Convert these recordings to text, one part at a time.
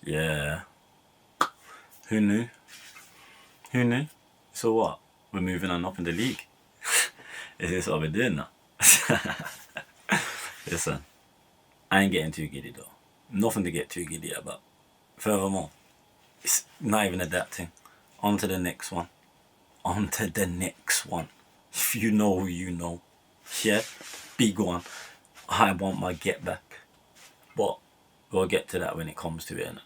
Yeah. Who knew? Who knew? So what? We're moving on up in the league. Is this what we're doing now? Listen, I ain't getting too giddy though. Nothing to get too giddy about. Furthermore, it's not even adapting. On to the next one. On to the next one. If you know who you know. Yeah, big one. I want my get back. But we'll get to that when it comes to it. Innit?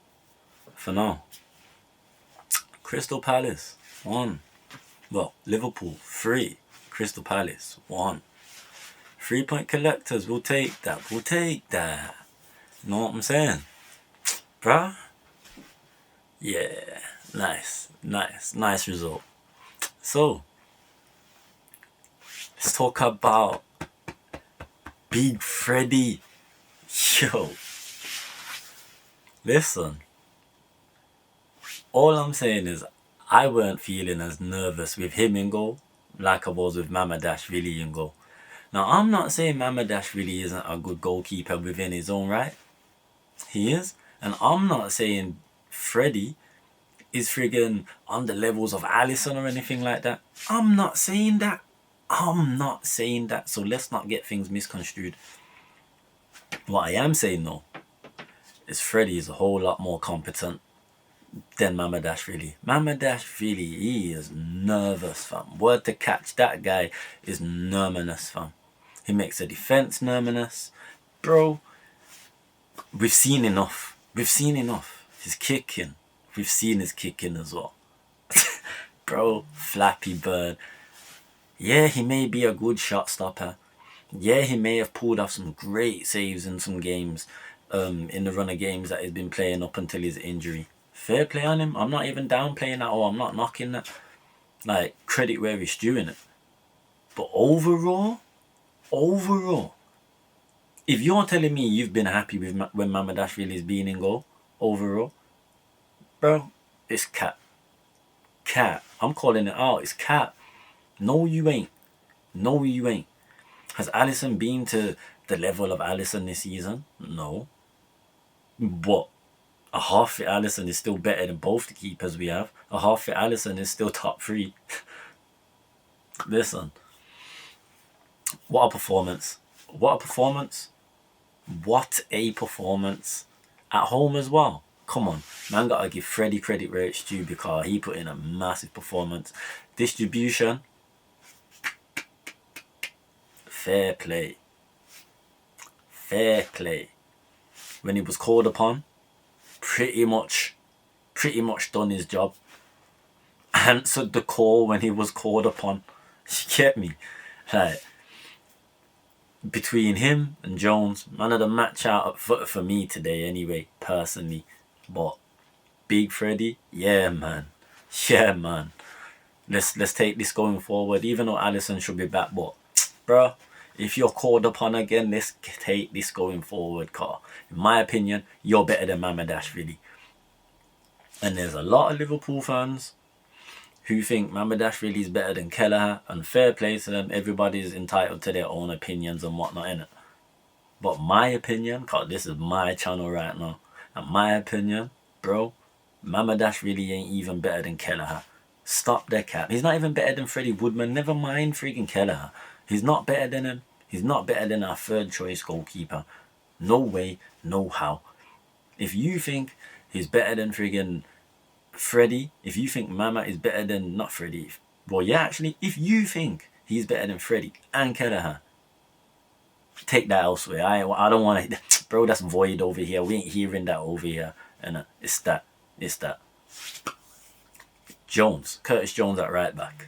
For now, Crystal Palace 1. Well, Liverpool 3. Crystal Palace 1. 3-point collectors, we'll take that. We'll take that. You know what I'm saying? Bruh? Yeah. Nice result. So, let's talk about Big Freddie. Yo. Listen. All I'm saying is I weren't feeling as nervous with him in goal like I was with Mamadashvili in goal. Now, I'm not saying Mamadashvili isn't a good goalkeeper within his own right. He is. And I'm not saying Freddie is friggin' on the levels of Alisson or anything like that. I'm not saying that. So let's not get things misconstrued. What I am saying though is Freddie is a whole lot more competent than Mamadashvili. Mamadashvili, he is nervous, fam. Word to catch, that guy is nervous, fam. He makes the defense nervous. Bro, we've seen enough. His kicking. We've seen his kicking as well. Bro, Flappy Bird. Yeah, he may be a good shot stopper. Yeah, he may have pulled off some great saves in some games, in the run of games that he's been playing up until his injury. Fair play on him. I'm not even downplaying that, or I'm not knocking that. Like, credit where it's due in it. But overall, if you're telling me you've been happy with when Mamadashvili's been in goal, overall, bro, it's cap. I'm calling it out. It's cap. No, you ain't. Has Alisson been to the level of Alisson this season? No. But a half-fit Alisson is still better than both the keepers we have. A half-fit Alisson is still top 3. Listen. What a performance. At home as well. Come on. Man, gotta give Freddie credit where it's due because he put in a massive performance. Distribution. Fair play. When he was called upon, pretty much done his job. Answered the call when he was called upon. You get me? Like, between him and Jones, man of the match out for me today anyway, personally. But Big Freddie, yeah man. Let's take this going forward. Even though Alisson should be back, but bruh, if you're called upon again, let's take this going forward, car. In my opinion, you're better than Mamadashvili. And there's a lot of Liverpool fans who think Mamadashvili is better than Kelleher, and fair play to them. Everybody's entitled to their own opinions and whatnot, innit? But my opinion, cause this is my channel right now, and my opinion, bro, Mamadashvili ain't even better than Kelleher. Stop the cap. He's not even better than Freddie Woodman. Never mind freaking Kelleher. He's not better than him. He's not better than our third choice goalkeeper. No way, no how. If you think he's better than friggin' Freddie, if you think Mama is better than, not Freddie, well yeah, actually, if you think he's better than Freddie and Kelleher, take that elsewhere. I don't want to, bro, that's void over here. We ain't hearing that over here. And it's that. Curtis Jones at right back.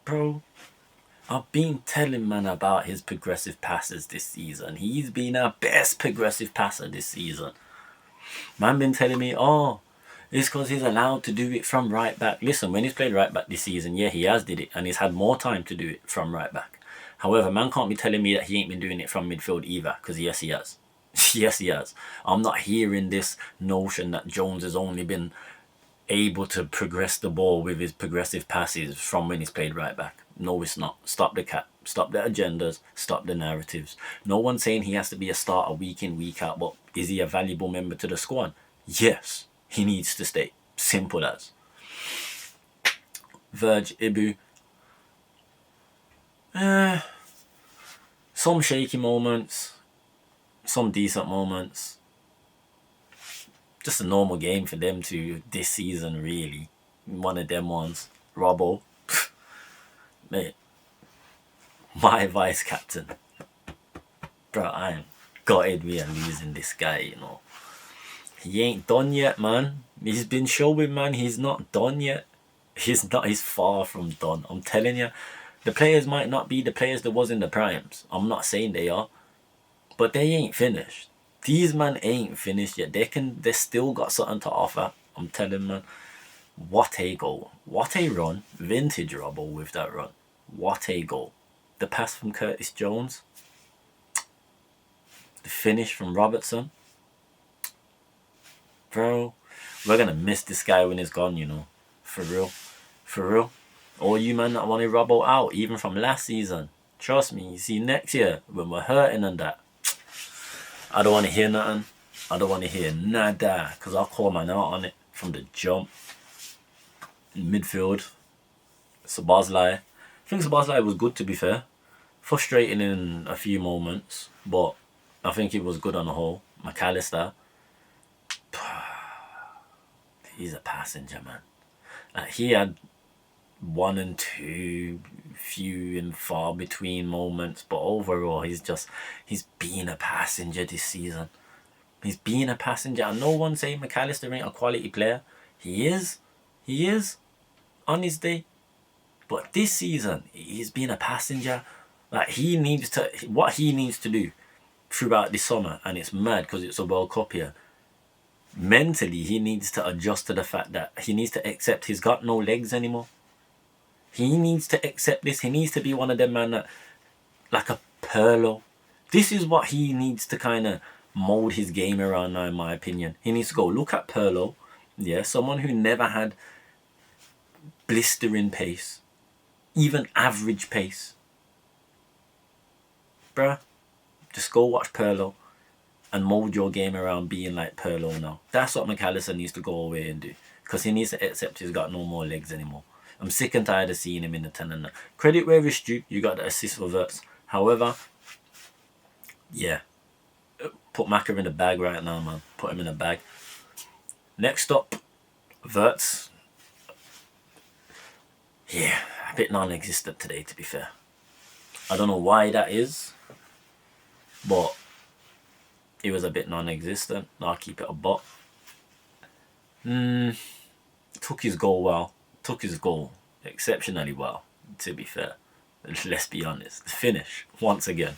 Bro, I've been telling man about his progressive passes this season. He's been our best progressive passer this season. Man been telling me, oh, it's because he's allowed to do it from right back. Listen, when he's played right back this season, yeah, he has did it. And he's had more time to do it from right back. However, man can't be telling me that he ain't been doing it from midfield either. Because yes, he has. Yes, he has. I'm not hearing this notion that Jones has only been able to progress the ball with his progressive passes from when he's played right back. No, it's not. Stop the cap. Stop the agendas. Stop the narratives. No one's saying he has to be a starter week in, week out, but is he a valuable member to the squad? Yes, he needs to stay. Simple as. Verge, Ibu. Some shaky moments. Some decent moments. Just a normal game for them to this season, really. One of them ones. Robbo. Mate. My vice captain. Bro, I am gutted we are losing this guy, you know. He ain't done yet, man. He's been showing, man, he's not done yet. He's far from done. I'm telling you, the players might not be the players that was in the primes. I'm not saying they are, but they ain't finished. These man ain't finished yet. They still got something to offer. I'm telling, man. What a goal. What a run. Vintage Robbo with that run. What a goal. The pass from Curtis Jones. The finish from Robertson. Bro, we're going to miss this guy when he's gone, you know. For real. For real. All you man that wanted Robbo out, even from last season. Trust me, you see next year, when we're hurting and that, I don't want to hear nothing. I don't want to hear nada, because I'll call my out on it from the jump. In midfield, Szoboszlai. I think Szoboszlai was good, to be fair. Frustrating in a few moments, but I think it was good on the whole. McAllister. He's a passenger, man. He had 1 and 2, few and far between moments, but overall he's been a passenger this season. He's been a passenger, and no one saying McAllister ain't a quality player. He is on his day, but this season he's been a passenger. Like, what he needs to do throughout the summer, and it's mad because it's a World Cup here. Mentally, he needs to adjust to the fact that he needs to accept he's got no legs anymore. He needs to accept this. He needs to be one of them, man, that, like a Pirlo. This is what he needs to kind of mold his game around now, in my opinion. He needs to go look at Pirlo. Yeah, someone who never had blistering pace, even average pace. Bruh, just go watch Pirlo and mold your game around being like Pirlo now. That's what McAllister needs to go away and do, because he needs to accept he's got no more legs anymore. I'm sick and tired of seeing him in the 10 and that. Credit where it's due, you got the assist for Wirtz. However, yeah, put Maka in the bag right now, man. Put him in the bag. Next up, Wirtz. Yeah, a bit non-existent today, to be fair. I don't know why that is, but it was a bit non-existent. I'll keep it a buck. Took his goal well. Took his goal exceptionally well, to be fair. Let's be honest. The finish, once again.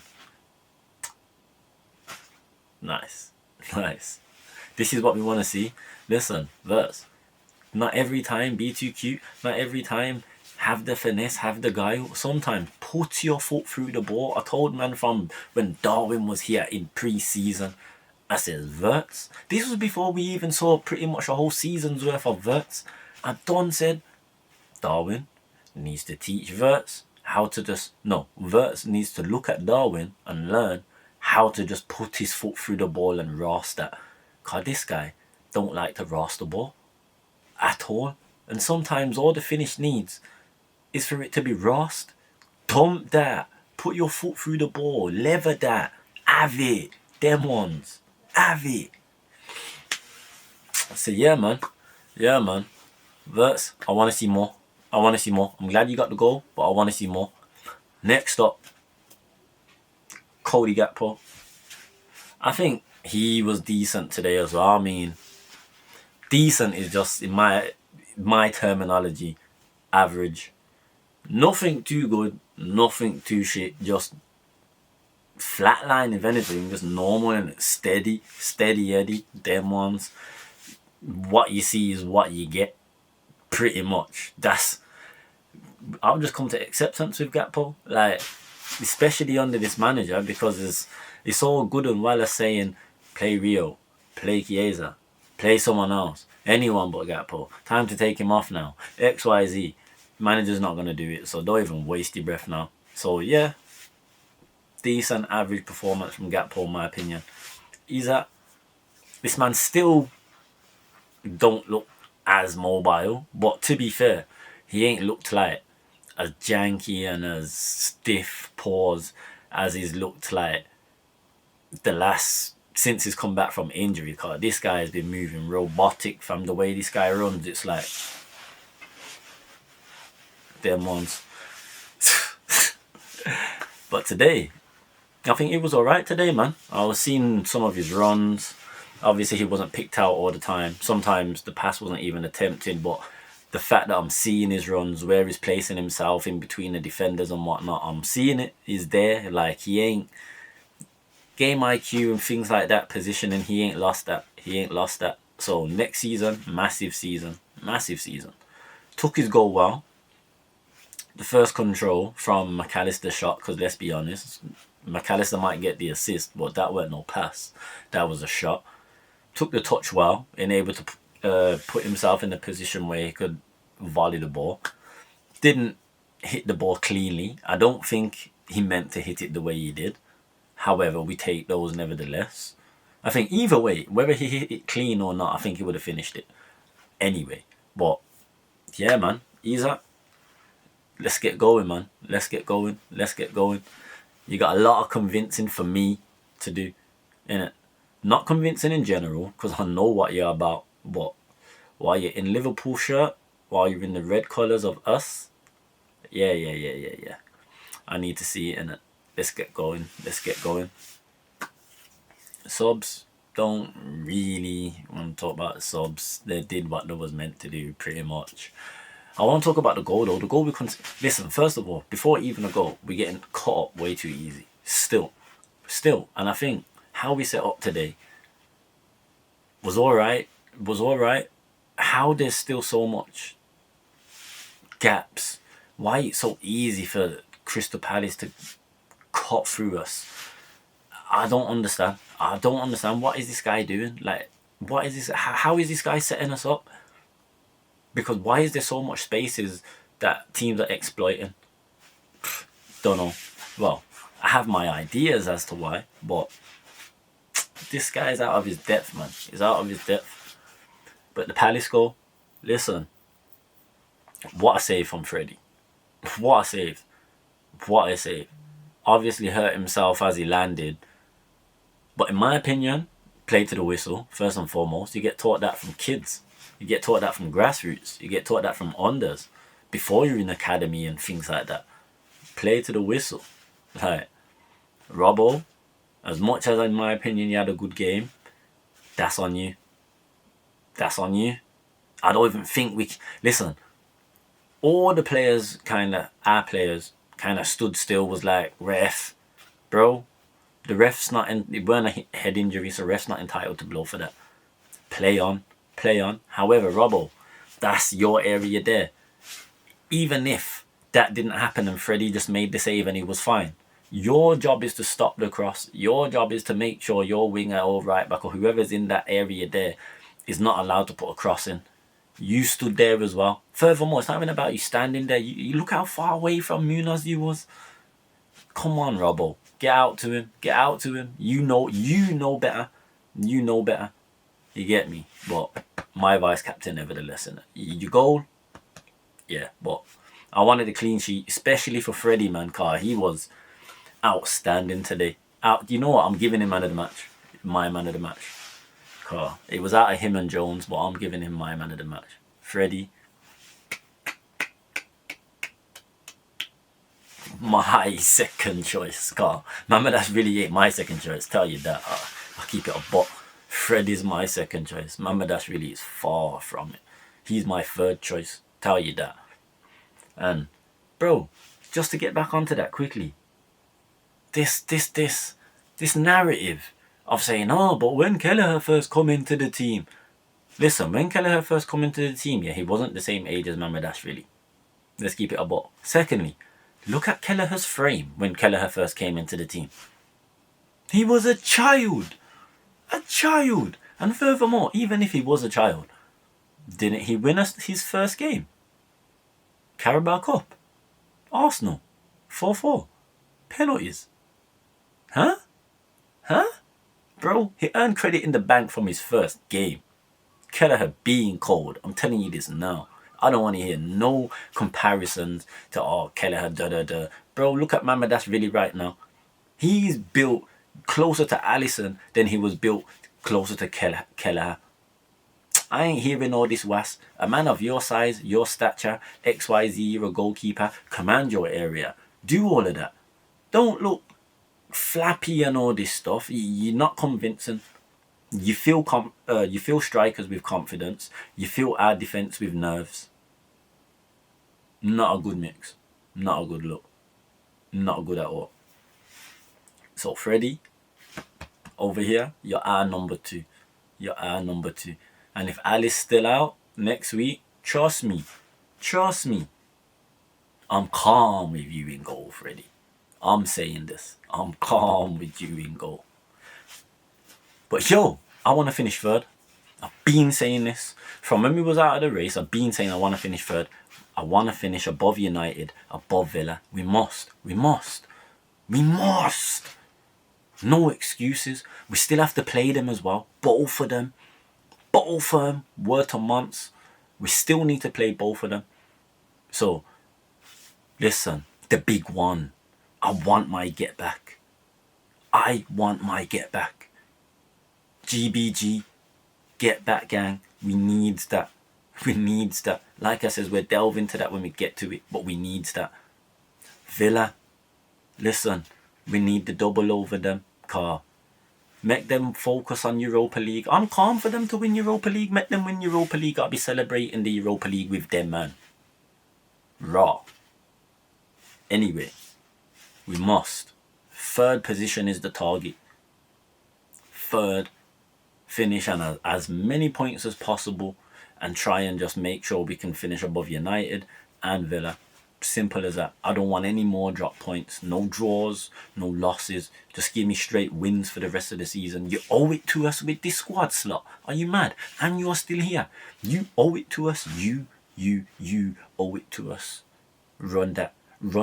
Nice. Nice. This is what we want to see. Listen, Wirtz. Not every time be too cute. Not every time have the finesse, have the guile. Sometimes put your foot through the ball. I told man from when Darwin was here in pre-season, I said, Wirtz. This was before we even saw pretty much a whole season's worth of Wirtz. And Don said, Darwin needs to teach Wirtz how to just... No, Wirtz needs to look at Darwin and learn how to just put his foot through the ball and rast that. Because this guy don't like to rast the ball at all. And sometimes all the finish needs is for it to be rast. Dump that. Put your foot through the ball. Lever that. Have it. Them ones. Have it. So yeah, man. Yeah, man. Wirtz, I want to see more. I want to see more. I'm glad you got the goal, but I want to see more. Next up, Cody Gakpo. I think he was decent today as well. I mean, decent is just, in my terminology, average. Nothing too good, nothing too shit. Just flatline, if anything. Just normal and steady Eddie. Them ones. What you see is what you get. Pretty much. I've just come to acceptance with Gakpo. Like, especially under this manager, because it's all good and well as saying play Rio, play Chiesa, play someone else, anyone but Gakpo. Time to take him off now. XYZ. Manager's not going to do it, so don't even waste your breath now. So yeah, decent average performance from Gakpo, in my opinion. This man's still don't look as mobile. But to be fair, he ain't looked like as janky and as stiff paws as he's looked like the last since he's come back from injury. Cause this guy has been moving robotic from the way this guy runs. It's like them ones. But today, I think it was alright today, man. I was seeing some of his runs. Obviously, he wasn't picked out all the time. Sometimes the pass wasn't even attempted, but the fact that I'm seeing his runs, where he's placing himself in between the defenders and whatnot, I'm seeing it. He's there. Like, he ain't game IQ and things like that, positioning, he ain't lost that. He ain't lost that. So next season, massive season. Massive season. Took his goal well. The first control from McAllister's shot, because let's be honest, McAllister might get the assist, but that weren't no pass. That was a shot. Took the touch well, and able to put himself in a position where he could volley the ball. Didn't hit the ball cleanly. I don't think he meant to hit it the way he did. However, we take those nevertheless. I think either way, whether he hit it clean or not, I think he would have finished it anyway. But yeah, man, Isaac, let's get going, man. Let's get going. Let's get going. You got a lot of convincing for me to do, innit? Not convincing in general, because I know what you're about. But while you're in Liverpool shirt, while you're in the red colours of us, yeah. I need to see it, innit? Let's get going. Let's get going. Subs don't really want to talk about the subs. They did what they was meant to do, pretty much. I want to talk about the goal, though. The goal we listen, first of all, before even a goal, we're getting caught up way too easy. Still. And I think how we set up today was alright. How there's still so much gaps. Why it's so easy for Crystal Palace to cut through us. I don't understand. What is this guy doing? Like, what is this? How is this guy setting us up? Because why is there so much spaces that teams are exploiting? Don't know. Well, I have my ideas as to why, but this guy's out of his depth, man. He's out of his depth. But the Palace goal, listen. What a save from Freddie. What a save. Obviously hurt himself as he landed. But in my opinion, play to the whistle, first and foremost. You get taught that from kids. You get taught that from grassroots. You get taught that from unders. Before you're in academy and things like that. Play to the whistle. Like, Robbo, as much as in my opinion you had a good game, that's on you. I don't even think listen, all the players our players stood still, was like, ref, bro, the ref's not, it weren't a head injury, so ref's not entitled to blow for that. Play on. However, Robbo, that's your area there. Even if that didn't happen and Freddie just made the save and he was fine, your job is to stop the cross. Your job is to make sure your winger or right back or whoever's in that area there is not allowed to put a cross in. You stood there as well. Furthermore, it's not even about you standing there. You look how far away from Munoz you was. Come on, Robbo. Get out to him. You know better. You get me? But my vice captain nevertheless. Your goal? Yeah, but I wanted a clean sheet, especially for Freddie, man, car. He was outstanding today. You know what? I'm giving him man of the match. My man of the match. Car. It was out of him and Jones, but I'm giving him my man of the match. Freddie. My second choice, car. Remember, that's really ain't my second choice. Tell you that. I'll keep it a buck. Freddie's my second choice. Remember, that's really is far from it. He's my third choice. Tell you that. And, bro, just to get back onto that quickly. This narrative of saying, oh, but when Kelleher first come into the team. Listen, when Kelleher first come into the team, yeah, he wasn't the same age as Mamadash. Let's keep it a buck. Secondly, look at Kelleher's frame when Kelleher first came into the team. He was a child. And furthermore, even if he was a child, didn't he win us his first game? Carabao Cup. Arsenal. 4-4. Penalties. Huh? Bro, he earned credit in the bank from his first game. Kelleher being cold. I'm telling you this now. I don't want to hear no comparisons to, oh, Kelleher, da. Bro, look at Mamadash right now. He's built closer to Allison than he was built closer to Kelleher. I ain't hearing all this was. A man of your size, your stature, XYZ, you're a goalkeeper, command your area. Do all of that. Don't look flappy and all this stuff. You're not convincing. You feel strikers with confidence. You feel our defence with nerves. Not a good mix. Not a good look. Not good at all. So Freddie, over here, you're our number 2. You're our number 2. And if Ali's still out next week, trust me, I'm calm with you in goal, Freddie. I'm saying this. I'm calm with you in goal. But yo, I want to finish third. I've been saying this. From when we was out of the race, I've been saying I want to finish third. I want to finish above United, above Villa. We must. No excuses. We still have to play them as well. Both of them. Word to months. We still need to play both of them. So, listen. The big one. I want my get back. GBG. Get back, gang. We needs that. Like I says, we'll delve into that when we get to it. But we needs that. Villa. Listen. We need the double over them. Car. Make them focus on Europa League. I'm calm for them to win Europa League. Make them win Europa League. I'll be celebrating the Europa League with them, man. Raw. Anyway. We must. Third position is the target. Third. Finish on as many points as possible. And try and just make sure we can finish above United and Villa. Simple as that. I don't want any more drop points. No draws, no losses. Just give me straight wins for the rest of the season. You owe it to us with this squad slot. Are you mad? And you're still here. You owe it to us. You owe it to us. Run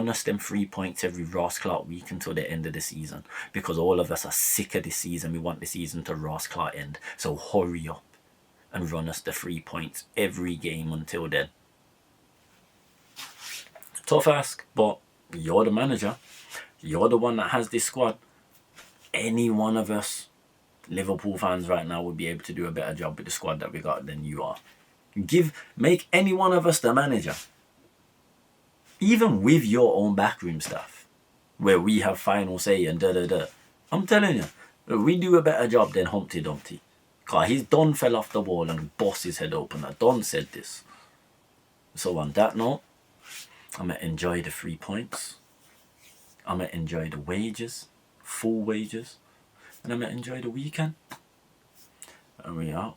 us them 3 points every Ross Clark week until the end of the season. Because all of us are sick of this season. We want the season to Ross Clark end. So hurry up and run us the 3 points every game until then. Tough ask, but you're the manager. You're the one that has this squad. Any one of us Liverpool fans right now would be able to do a better job with the squad that we got than you are. Make any one of us the manager. Even with your own backroom staff, where we have final say and da. I'm telling you, we do a better job than Humpty Dumpty. Cause his Don fell off the wall and bust his head open. Don said this. So on that note, I'm going to enjoy the 3 points. I'm going to enjoy the wages, full wages. And I'm going to enjoy the weekend. And we out.